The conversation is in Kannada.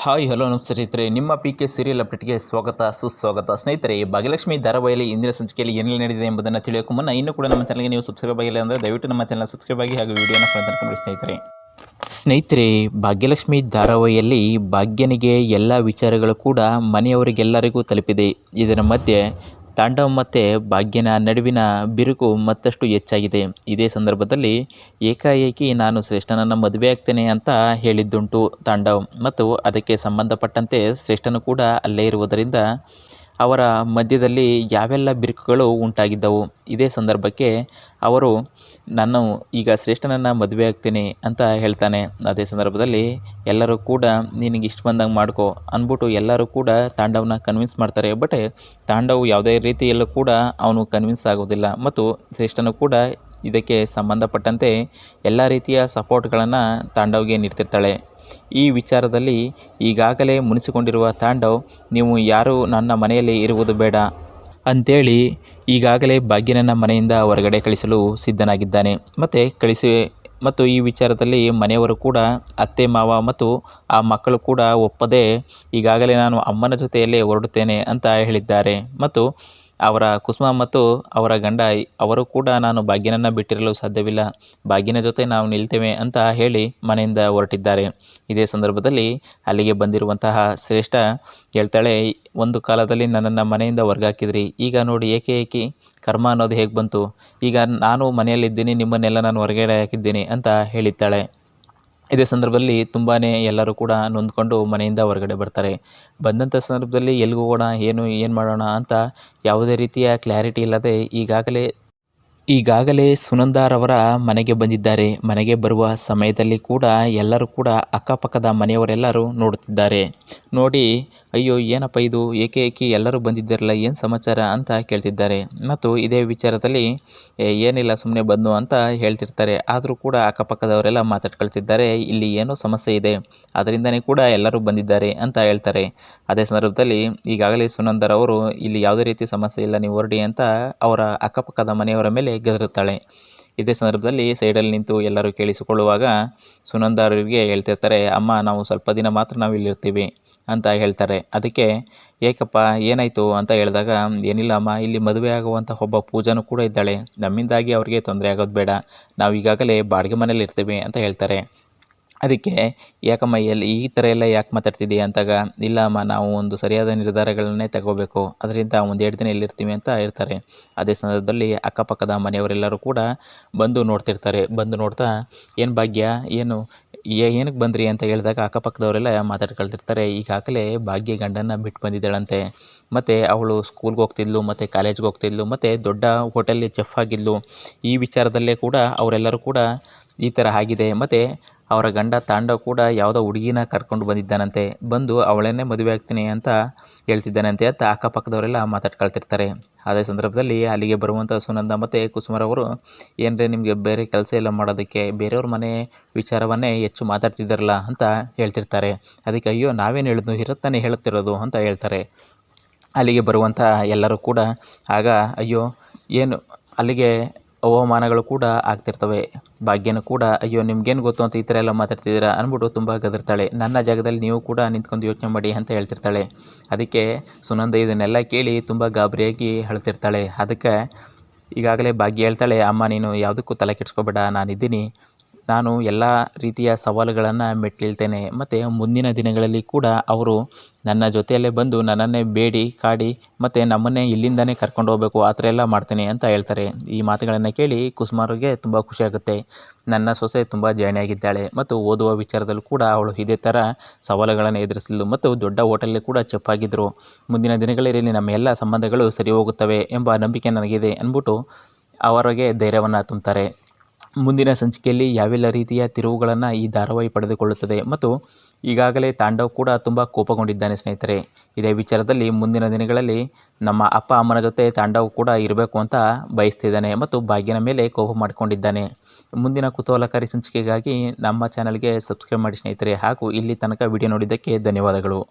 ಹಾಯ್ ಹಲೋ ನಮಸ್ತೆ ಸ್ನೇಹಿತರೆ, ನಿಮ್ಮ ಪಿ ಕೆ ಸೀರಿಯಲ್ ಅಪ್ಡೇಟ್ಗೆ ಸ್ವಾಗತ ಸುಸ್ವಾಗತ. ಸ್ನೇಹಿತರೆ, ಭಾಗ್ಯಲಕ್ಷ್ಮಿ ಧಾರಾವಾಹಿಯಲ್ಲಿ ಇಂದಿನ ಸಂಚಿಕೆಯಲ್ಲಿ ಏನೆಲ್ಲ ನಡೆದಿದೆ ಎಂಬುದನ್ನು ತಿಳಿಯೋಕ್ಕೂ ಮುನ್ನ ಇನ್ನೂ ಕೂಡ ನಮ್ಮ ಚಾನಲ್ಗೆ ನೀವು ಸಬ್ಸ್ಕ್ರೈಬ್ ಆಗಿಲ್ಲ ಅಂದರೆ ದಯವಿಟ್ಟು ನಮ್ಮ ಚಾನಲ್ ಸಬ್ಸ್ಕ್ರೈಬ್ ಆಗಿ ಹಾಗೂ ವಿಡಿಯೋನ ತನಕ ನೋಡಿ ಸ್ನೇಹಿತರೆ. ಭಾಗ್ಯಲಕ್ಷ್ಮಿ ಧಾರಾವಾಹಿಯಲ್ಲಿ ಭಾಗ್ಯನಿಗೆ ಎಲ್ಲ ವಿಚಾರಗಳು ಕೂಡ ಮನೆಯವರಿಗೆಲ್ಲರಿಗೂ ತಲುಪಿದೆ. ಇದರ ಮಧ್ಯೆ ತಾಂಡವ್ ಮತ್ತು ಭಾಗ್ಯನ ನಡುವಿನ ಬಿರುಕು ಮತ್ತಷ್ಟು ಹೆಚ್ಚಾಗಿದೆ. ಇದೇ ಸಂದರ್ಭದಲ್ಲಿ ಏಕಾಏಕಿ ನಾನು ಶ್ರೇಷ್ಠನನ್ನು ಮದುವೆ ಆಗ್ತೇನೆ ಅಂತ ಹೇಳಿದ್ದುಂಟು ತಾಂಡವ್, ಮತ್ತು ಅದಕ್ಕೆ ಸಂಬಂಧಪಟ್ಟಂತೆ ಶ್ರೇಷ್ಠನು ಕೂಡ ಅಲ್ಲೇ ಇರುವುದರಿಂದ ಅವರ ಮಧ್ಯದಲ್ಲಿ ಯಾವೆಲ್ಲ ಬಿರುಕುಗಳು ಉಂಟಾಗಿದ್ದವು. ಇದೇ ಸಂದರ್ಭಕ್ಕೆ ಅವರು ನಾನು ಈಗ ಶ್ರೇಷ್ಠನನ್ನು ಮದುವೆ ಆಗ್ತೀನಿ ಅಂತ ಹೇಳ್ತಾನೆ. ಅದೇ ಸಂದರ್ಭದಲ್ಲಿ ಎಲ್ಲರೂ ಕೂಡ ನಿನಗೆ ಇಷ್ಟು ಬಂದಂಗೆ ಮಾಡ್ಕೊ ಅಂದ್ಬಿಟ್ಟು ಎಲ್ಲರೂ ಕೂಡ ತಾಂಡವ್ನ ಕನ್ವಿನ್ಸ್ ಮಾಡ್ತಾರೆ. ಬಟ್ ತಾಂಡವ್ ಯಾವುದೇ ರೀತಿಯಲ್ಲೂ ಕೂಡ ಅವನು ಕನ್ವಿನ್ಸ್ ಆಗೋದಿಲ್ಲ, ಮತ್ತು ಶ್ರೇಷ್ಠನು ಕೂಡ ಇದಕ್ಕೆ ಸಂಬಂಧಪಟ್ಟಂತೆ ಎಲ್ಲ ರೀತಿಯ ಸಪೋರ್ಟ್ಗಳನ್ನು ತಾಂಡವ್ಗೆ ನೀಡ್ತಿರ್ತಾಳೆ. ಈ ವಿಚಾರದಲ್ಲಿ ಈಗಾಗಲೇ ಮುನಿಸಿಕೊಂಡಿರುವ ತಾಂಡವ್, ನೀವು ಯಾರೂ ನನ್ನ ಮನೆಯಲ್ಲಿ ಇರುವುದು ಬೇಡ ಅಂಥೇಳಿ ಈಗಾಗಲೇ ಭಾಗ್ಯನನ್ನ ಮನೆಯಿಂದ ಹೊರಗಡೆ ಕಳಿಸಲು ಸಿದ್ಧನಾಗಿದ್ದಾನೆ. ಮತ್ತು ಈ ವಿಚಾರದಲ್ಲಿ ಮನೆಯವರು ಕೂಡ ಅತ್ತೆ ಮಾವ ಮತ್ತು ಆ ಮಕ್ಕಳು ಕೂಡ ಒಪ್ಪದೆ ಈಗಾಗಲೇ ನಾನು ಅಮ್ಮನ ಜೊತೆಯಲ್ಲೇ ಹೊರಡುತ್ತೇನೆ ಅಂತ ಹೇಳಿದ್ದಾರೆ. ಮತ್ತು ಅವರ ಕುಸುಮ ಮತ್ತು ಅವರ ಗಂಡ ಅವರು ಕೂಡ ನಾನು ಭಾಗ್ಯನನ್ನು ಬಿಟ್ಟಿರಲು ಸಾಧ್ಯವಿಲ್ಲ, ಭಾಗ್ಯನ ಜೊತೆ ನಾವು ನಿಲ್ತೇವೆ ಅಂತ ಹೇಳಿ ಮನೆಯಿಂದ ಹೊರಟಿದ್ದಾರೆ. ಇದೇ ಸಂದರ್ಭದಲ್ಲಿ ಅಲ್ಲಿಗೆ ಬಂದಿರುವಂತಹ ಶ್ರೇಷ್ಠ ಹೇಳ್ತಾಳೆ, ಒಂದು ಕಾಲದಲ್ಲಿ ನನ್ನನ್ನು ಮನೆಯಿಂದ ಹೊರಗಾಕಿದ್ರಿ, ಈಗ ನೋಡಿ ಏಕೆ ಕರ್ಮ ಅನ್ನೋದು ಹೇಗೆ ಬಂತು, ಈಗ ನಾನು ಮನೆಯಲ್ಲಿದ್ದೀನಿ, ನಿಮ್ಮನ್ನೆಲ್ಲ ನಾನು ಹೊರಗಡೆ ಹಾಕಿದ್ದೀನಿ ಅಂತ ಹೇಳಿದ್ದಾಳೆ. ಇದೇ ಸಂದರ್ಭದಲ್ಲಿ ತುಂಬಾ ಎಲ್ಲರೂ ಕೂಡ ನೊಂದ್ಕೊಂಡು ಮನೆಯಿಂದ ಹೊರಗಡೆ ಬರ್ತಾರೆ. ಬಂದಂಥ ಸಂದರ್ಭದಲ್ಲಿ ಎಲ್ಲಿಗೆ ಹೋಗೋಣ, ಏನು ಮಾಡೋಣ ಅಂತ ಯಾವುದೇ ರೀತಿಯ ಕ್ಲಾರಿಟಿ ಇಲ್ಲದೆ ಈಗಾಗಲೇ ಸುನಂದಾರವರ ಮನೆಗೆ ಬಂದಿದ್ದಾರೆ. ಮನೆಗೆ ಬರುವ ಸಮಯದಲ್ಲಿ ಕೂಡ ಎಲ್ಲರೂ ಕೂಡ ಅಕ್ಕಪಕ್ಕದ ಮನೆಯವರೆಲ್ಲರೂ ನೋಡುತ್ತಿದ್ದಾರೆ. ನೋಡಿ, ಅಯ್ಯೋ ಏನಪ್ಪ ಇದು, ಏಕೆ ಎಲ್ಲರೂ ಬಂದಿದ್ದಾರಲ್ಲ, ಏನು ಸಮಾಚಾರ ಅಂತ ಕೇಳ್ತಿದ್ದಾರೆ. ಮತ್ತು ಇದೇ ವಿಚಾರದಲ್ಲಿ ಏನಿಲ್ಲ ಸುಮ್ಮನೆ ಬಂದು ಅಂತ ಹೇಳ್ತಿರ್ತಾರೆ. ಆದರೂ ಕೂಡ ಅಕ್ಕಪಕ್ಕದವರೆಲ್ಲ ಮಾತಾಡ್ಕೊಳ್ತಿದ್ದಾರೆ, ಇಲ್ಲಿ ಏನೋ ಸಮಸ್ಯೆ ಇದೆ, ಅದರಿಂದನೇ ಕೂಡ ಎಲ್ಲರೂ ಬಂದಿದ್ದಾರೆ ಅಂತ ಹೇಳ್ತಾರೆ. ಅದೇ ಸಂದರ್ಭದಲ್ಲಿ ಈಗಾಗಲೇ ಸುನಂದರವರು ಇಲ್ಲಿ ಯಾವುದೇ ರೀತಿ ಸಮಸ್ಯೆ ಇಲ್ಲ, ನೀವು ಹೊರಡಿ ಅಂತ ಅವರ ಅಕ್ಕಪಕ್ಕದ ಮನೆಯವರ ಮೇಲೆ ಗದರುತ್ತಾಳೆ. ಇದೇ ಸಂದರ್ಭದಲ್ಲಿ ಸೈಡಲ್ಲಿ ನಿಂತು ಎಲ್ಲರೂ ಕೇಳಿಸಿಕೊಳ್ಳುವಾಗ ಸುನಂದರಿಗೆ ಹೇಳ್ತಿರ್ತಾರೆ, ಅಮ್ಮ ನಾವು ಸ್ವಲ್ಪ ದಿನ ಮಾತ್ರ ನಾವು ಇಲ್ಲಿರ್ತೀವಿ ಅಂತ ಹೇಳ್ತಾರೆ. ಅದಕ್ಕೆ ಏಕಪ್ಪ ಏನಾಯಿತು ಅಂತ ಹೇಳಿದಾಗ, ಏನಿಲ್ಲ ಅಮ್ಮ, ಇಲ್ಲಿ ಮದುವೆ ಆಗುವಂಥ ಒಬ್ಬ ಪೂಜಾನೂ ಕೂಡ ಇದ್ದಾಳೆ, ನಮ್ಮಿಂದಾಗಿ ಅವ್ರಿಗೆ ತೊಂದರೆ ಆಗೋದು ಬೇಡ, ನಾವು ಈಗಾಗಲೇ ಬಾಡಿಗೆ ಮನೇಲಿ ಇರ್ತೀವಿ ಅಂತ ಹೇಳ್ತಾರೆ. ಅದಕ್ಕೆ ಯಾಕಮ್ಮ ಈ ಥರ ಎಲ್ಲ ಯಾಕೆ ಮಾತಾಡ್ತಿದ್ದೀಯ ಅಂತಾಗ, ಇಲ್ಲ ಅಮ್ಮ, ನಾವು ಒಂದು ಸರಿಯಾದ ನಿರ್ಧಾರಗಳನ್ನೇ ತಗೋಬೇಕು, ಅದರಿಂದ ಒಂದು 2 ದಿನ ಇಲ್ಲಿರ್ತೀವಿ ಅಂತ ಇರ್ತಾರೆ. ಅದೇ ಸಂದರ್ಭದಲ್ಲಿ ಅಕ್ಕಪಕ್ಕದ ಮನೆಯವರೆಲ್ಲರೂ ಕೂಡ ಬಂದು ನೋಡ್ತಿರ್ತಾರೆ. ಬಂದು ನೋಡ್ತಾ, ಏನು ಭಾಗ್ಯ, ಏನಕ್ಕೆ ಬಂದ್ರಿ ಅಂತ ಹೇಳಿದಾಗ ಅಕ್ಕಪಕ್ಕದವರೆಲ್ಲ ಮಾತಾಡ್ಕೊಳ್ತಿರ್ತಾರೆ. ಈಗಾಗಲೇ ಭಾಗ್ಯ ಗಂಡನ ಬಿಟ್ಟು ಬಂದಿದ್ದಾಳಂತೆ, ಮತ್ತು ಅವಳು ಸ್ಕೂಲ್ಗೆ ಹೋಗ್ತಿದ್ಲು, ಮತ್ತು ಕಾಲೇಜ್ಗೆ ಹೋಗ್ತಿದ್ಲು, ಮತ್ತು ದೊಡ್ಡ ಹೋಟೆಲ್ಲಿ ಚೆಫ್ ಆಗಿದ್ಲು. ಈ ವಿಚಾರದಲ್ಲೇ ಕೂಡ ಅವರೆಲ್ಲರೂ ಕೂಡ ಈ ಥರ ಆಗಿದೆ. ಮತ್ತು ಅವರ ಗಂಡ ತಾಂಡವ್ ಕೂಡ ಯಾವುದೋ ಹುಡುಗಿನ ಕರ್ಕೊಂಡು ಬಂದಿದ್ದಾನಂತೆ, ಬಂದು ಅವಳನ್ನೇ ಮದುವೆ ಆಗ್ತೀನಿ ಅಂತ ಹೇಳ್ತಿದ್ದಾನಂತೆ ಅಂತ ಅಕ್ಕಪಕ್ಕದವರೆಲ್ಲ ಮಾತಾಡ್ಕೊಳ್ತಿರ್ತಾರೆ. ಅದೇ ಸಂದರ್ಭದಲ್ಲಿ ಅಲ್ಲಿಗೆ ಬರುವಂಥ ಸುನಂದ ಮತ್ತು ಕುಸುಮರವರು, ಏನರೇ ನಿಮಗೆ ಬೇರೆ ಕೆಲಸ ಎಲ್ಲ ಮಾಡೋದಕ್ಕೆ ಬೇರೆಯವ್ರ ಮನೆ ವಿಚಾರವನ್ನೇ ಹೆಚ್ಚು ಮಾತಾಡ್ತಿದ್ದಾರಲ್ಲ ಅಂತ ಹೇಳ್ತಿರ್ತಾರೆ. ಅದಕ್ಕೆ ಅಯ್ಯೋ ನಾವೇನು ಹೇಳಿದ್ನು, ಇರುತ್ತಾನೆ ಹೇಳುತ್ತಿರೋದು ಅಂತ ಹೇಳ್ತಾರೆ. ಅಲ್ಲಿಗೆ ಬರುವಂಥ ಎಲ್ಲರೂ ಕೂಡ ಆಗ ಅಯ್ಯೋ ಏನು ಅಲ್ಲಿಗೆ ಅವಮಾನಗಳು ಕೂಡ ಆಗ್ತಿರ್ತವೆ. ಭಾಗ್ಯನೂ ಕೂಡ ಅಯ್ಯೋ ನಿಮ್ಗೇನು ಗೊತ್ತು ಅಂತ ಈ ಥರ ಎಲ್ಲ ಮಾತಾಡ್ತಿದ್ದೀರಾ ಅಂದ್ಬಿಟ್ಟು ತುಂಬ ಗದರ್ತಾಳೆ. ನನ್ನ ಜಾಗದಲ್ಲಿ ನೀವು ಕೂಡ ನಿಂತ್ಕೊಂಡು ಯೋಚನೆ ಮಾಡಿ ಅಂತ ಹೇಳ್ತಿರ್ತಾಳೆ. ಅದಕ್ಕೆ ಸುನಂದ ಇದನ್ನೆಲ್ಲ ಕೇಳಿ ತುಂಬ ಗಾಬರಿಯಾಗಿ ಅಳ್ತಿರ್ತಾಳೆ. ಅದಕ್ಕೆ ಈಗಾಗಲೇ ಭಾಗ್ಯ ಹೇಳ್ತಾಳೆ, ಅಮ್ಮ ನೀನು ಯಾವುದಕ್ಕೂ ತಲೆ ಕೆಡಿಸ್ಕೋಬೇಡ, ನಾನಿದ್ದೀನಿ, ನಾನು ಎಲ್ಲ ರೀತಿಯ ಸವಾಲುಗಳನ್ನು ಮೆಟ್ಟಿಳ್ತೇನೆ, ಮತ್ತು ಮುಂದಿನ ದಿನಗಳಲ್ಲಿ ಕೂಡ ಅವರು ನನ್ನ ಜೊತೆಯಲ್ಲೇ ಬಂದು ನನ್ನನ್ನೇ ಬೇಡಿ ಕಾಡಿ ಮತ್ತು ನಮ್ಮನ್ನೇ ಇಲ್ಲಿಂದನೇ ಕರ್ಕೊಂಡು ಹೋಗಬೇಕು, ಆ ಥರ ಎಲ್ಲ ಮಾಡ್ತೀನಿ ಅಂತ ಹೇಳ್ತಾರೆ. ಈ ಮಾತುಗಳನ್ನು ಕೇಳಿ ಕುಸುಮಾರಿಗೆ ತುಂಬ ಖುಷಿಯಾಗುತ್ತೆ. ನನ್ನ ಸೊಸೆ ತುಂಬ ಜಾಣಿಯಾಗಿದ್ದಾಳೆ, ಮತ್ತು ಓದುವ ವಿಚಾರದಲ್ಲೂ ಕೂಡ ಅವಳು ಇದೇ ಥರ ಸವಾಲುಗಳನ್ನು ಎದುರಿಸಲು, ಮತ್ತು ದೊಡ್ಡ ಹೋಟೆಲಲ್ಲಿ ಕೂಡ ಚೆಫ್ ಆಗಿದ್ದರು, ಮುಂದಿನ ದಿನಗಳಲ್ಲಿ ನಮ್ಮ ಎಲ್ಲ ಸಂಬಂಧಗಳು ಸರಿ ಹೋಗುತ್ತವೆ ಎಂಬ ನಂಬಿಕೆ ನನಗಿದೆ ಅಂದ್ಬಿಟ್ಟು ಅವರಿಗೆ ಧೈರ್ಯವನ್ನು ತುಂಬುತ್ತಾರೆ. ಮುಂದಿನ ಸಂಚಿಕೆಯಲ್ಲಿ ಯಾವೆಲ್ಲ ರೀತಿಯ ತಿರುವುಗಳನ್ನು ಈ ಧಾರಾವಾಹಿ ಪಡೆದುಕೊಳ್ಳುತ್ತದೆ, ಮತ್ತು ಈಗಾಗಲೇ ತಾಂಡವ್ ಕೂಡ ತುಂಬ ಕೋಪಗೊಂಡಿದ್ದಾನೆ ಸ್ನೇಹಿತರೆ. ಇದೇ ವಿಚಾರದಲ್ಲಿ ಮುಂದಿನ ದಿನಗಳಲ್ಲಿ ನಮ್ಮ ಅಪ್ಪ ಅಮ್ಮನ ಜೊತೆ ತಾಂಡವ್ ಕೂಡ ಇರಬೇಕು ಅಂತ ಬಯಸ್ತಿದ್ದಾನೆ, ಮತ್ತು ಭಾಗ್ಯನ ಮೇಲೆ ಕೋಪ ಮಾಡಿಕೊಂಡಿದ್ದಾನೆ. ಮುಂದಿನ ಕುತೂಹಲಕಾರಿ ಸಂಚಿಕೆಗಾಗಿ ನಮ್ಮ ಚಾನಲ್ಗೆ ಸಬ್ಸ್ಕ್ರೈಬ್ ಮಾಡಿ ಸ್ನೇಹಿತರೆ, ಹಾಗೂ ಇಲ್ಲಿ ತನಕ ವಿಡಿಯೋ ನೋಡಿದ್ದಕ್ಕೆ ಧನ್ಯವಾದಗಳು.